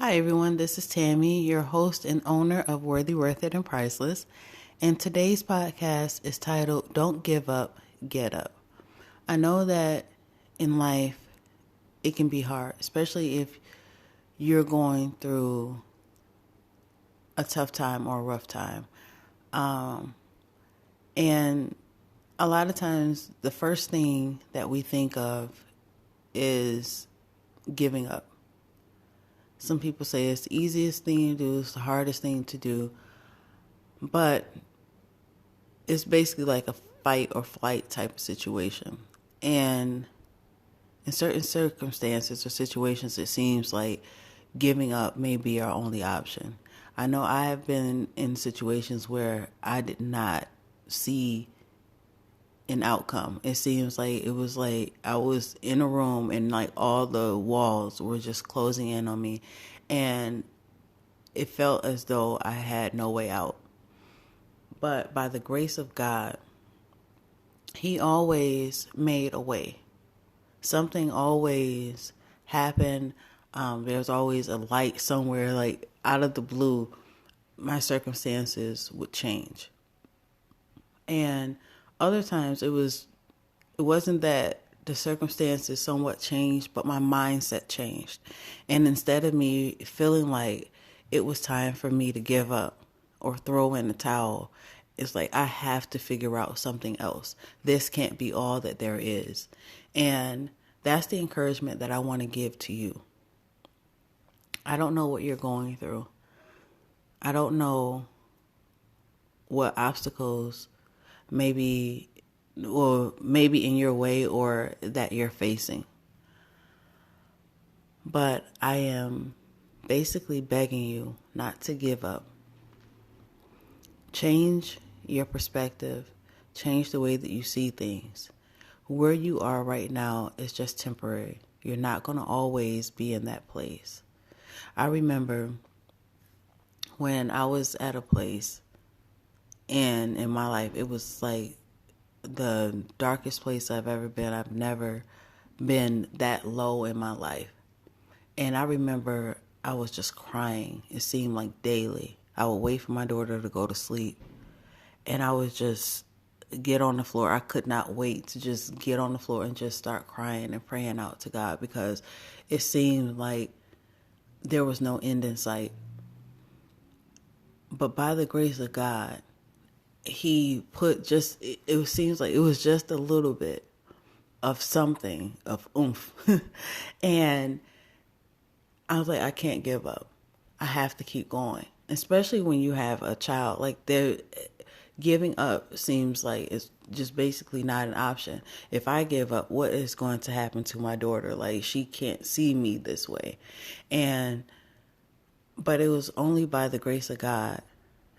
Hi everyone, this is Tammy, your host and owner of Worthyworthitpriceless, and today's podcast is titled Don't Give Up, Get Up. I know that in life it can be hard, especially if you're going through a tough time or a rough time. And a lot of times the first thing that we think of is giving up. Some people say it's the easiest thing to do, it's the hardest thing to do, but it's basically like a fight or flight type of situation. And in certain circumstances or situations, it seems like giving up may be our only option. I know I have been in situations where I did not see an outcome. It seems like it was like I was in a room and like all the walls were just closing in on me, and it felt as though I had no way out. But by the grace of God, He always made a way. Something always happened. There's always a light somewhere, like out of the blue, my circumstances would change. And other times it wasn't that the circumstances somewhat changed, but my mindset changed. And instead of me feeling like it was time for me to give up or throw in the towel, it's like I have to figure out something else. This can't be all that there is. And that's the encouragement that I want to give to you. I don't know what you're going through. I don't know what obstacles maybe in your way or that you're facing. But I am basically begging you not to give up. Change your perspective. Change the way that you see things. Where you are right now is just temporary. You're not going to always be in that place. I remember when I was at a place and in my life, it was like the darkest place I've ever been. I've never been that low in my life. And I remember I was just crying. It seemed like daily. I would wait for my daughter to go to sleep, and I would just get on the floor. I could not wait to just get on the floor and just start crying and praying out to God, because it seemed like there was no end in sight. But by the grace of God, He put it seems like it was just a little bit of something, of oomph. And I was like, I can't give up. I have to keep going. Especially when you have a child. Like, giving up seems like it's just basically not an option. If I give up, what is going to happen to my daughter? Like, she can't see me this way. But it was only by the grace of God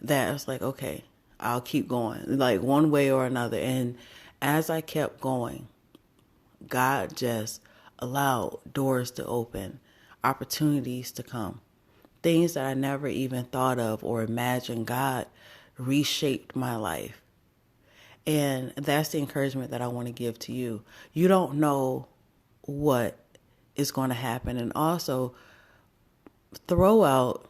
that I was like, okay, I'll keep going, like one way or another. And as I kept going, God just allowed doors to open, opportunities to come, things that I never even thought of or imagined. God reshaped my life. And that's the encouragement that I want to give to you. You don't know what is going to happen. And also throw out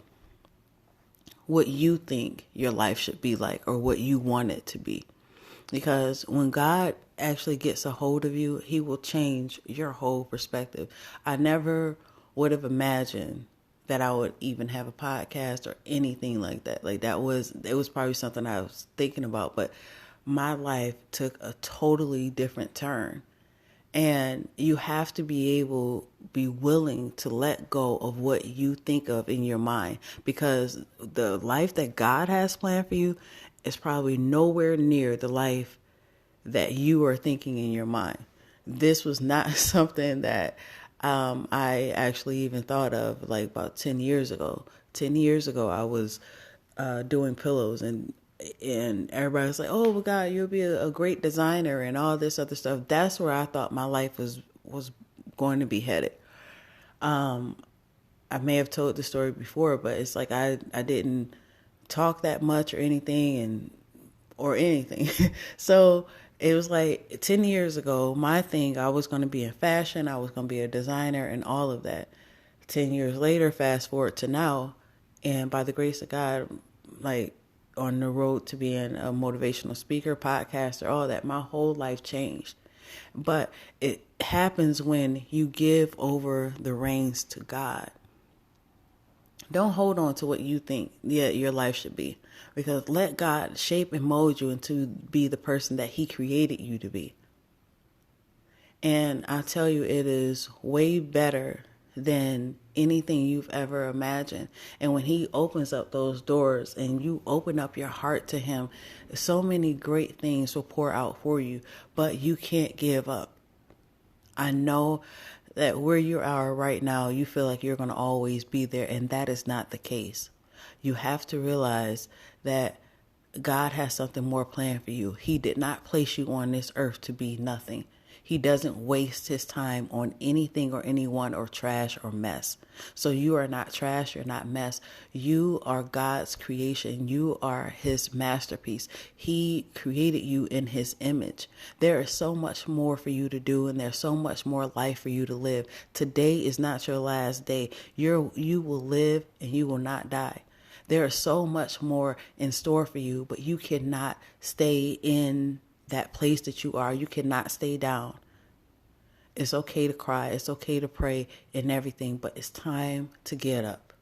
what you think your life should be like or what you want it to be. Because when God actually gets a hold of you, He will change your whole perspective. I never would have imagined that I would even have a podcast or anything like that. Like, it was probably something I was thinking about, but my life took a totally different turn. And you have to be willing to let go of what you think of in your mind, because the life that God has planned for you is probably nowhere near the life that you are thinking in your mind. This was not something that I actually even thought of like about 10 years ago. 10 years ago, I was doing pillows, and everybody's like, oh, well, God, you'll be a great designer and all this other stuff. That's where I thought my life was going to be headed. I may have told the story before, but it's like I didn't talk that much or anything. So it was like 10 years ago, my thing, I was going to be in fashion, I was going to be a designer and all of that. 10 years later, fast forward to now, and by the grace of God, like on the road to being a motivational speaker, podcaster, all that, my whole life changed. But it happens when you give over the reins to God. Don't hold on to what you think your life should be, because let God shape and mold you into be the person that he created you to be. And I tell you, it is way better than anything you've ever imagined. And when he opens up those doors and you open up your heart to him, so many great things will pour out for you, but you can't give up. I know that where you are right now, you feel like you're going to always be there, and that is not the case. You have to realize that God has something more planned for you. He did not place you on this earth to be nothing. He doesn't waste his time on anything or anyone or trash or mess. So you are not trash, you're not mess. You are God's creation. You are his masterpiece. He created you in his image. There is so much more for you to do, and there's so much more life for you to live. Today is not your last day. You will live and you will not die. There is so much more in store for you, but you cannot stay in that place that you are. You cannot stay down. It's okay to cry. It's okay to pray and everything, but it's time to get up.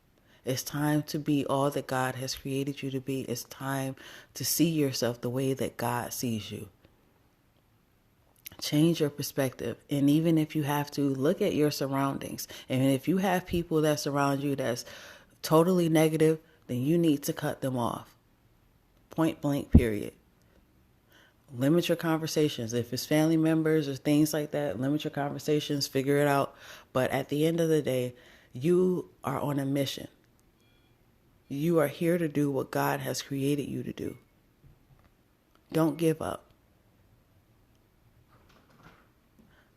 It's time to be all that God has created you to be. It's time to see yourself the way that God sees you. Change your perspective. And even if you have to, look at your surroundings. And if you have people that surround you that's totally negative, then you need to cut them off. Point blank, period. Limit your conversations. If it's family members or things like that, limit your conversations, figure it out. But at the end of the day, you are on a mission. You are here to do what God has created you to do. Don't give up.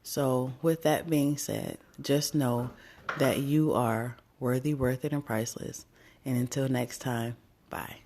So with that being said, just know that you are worthy, worth it, and priceless. And until next time, bye.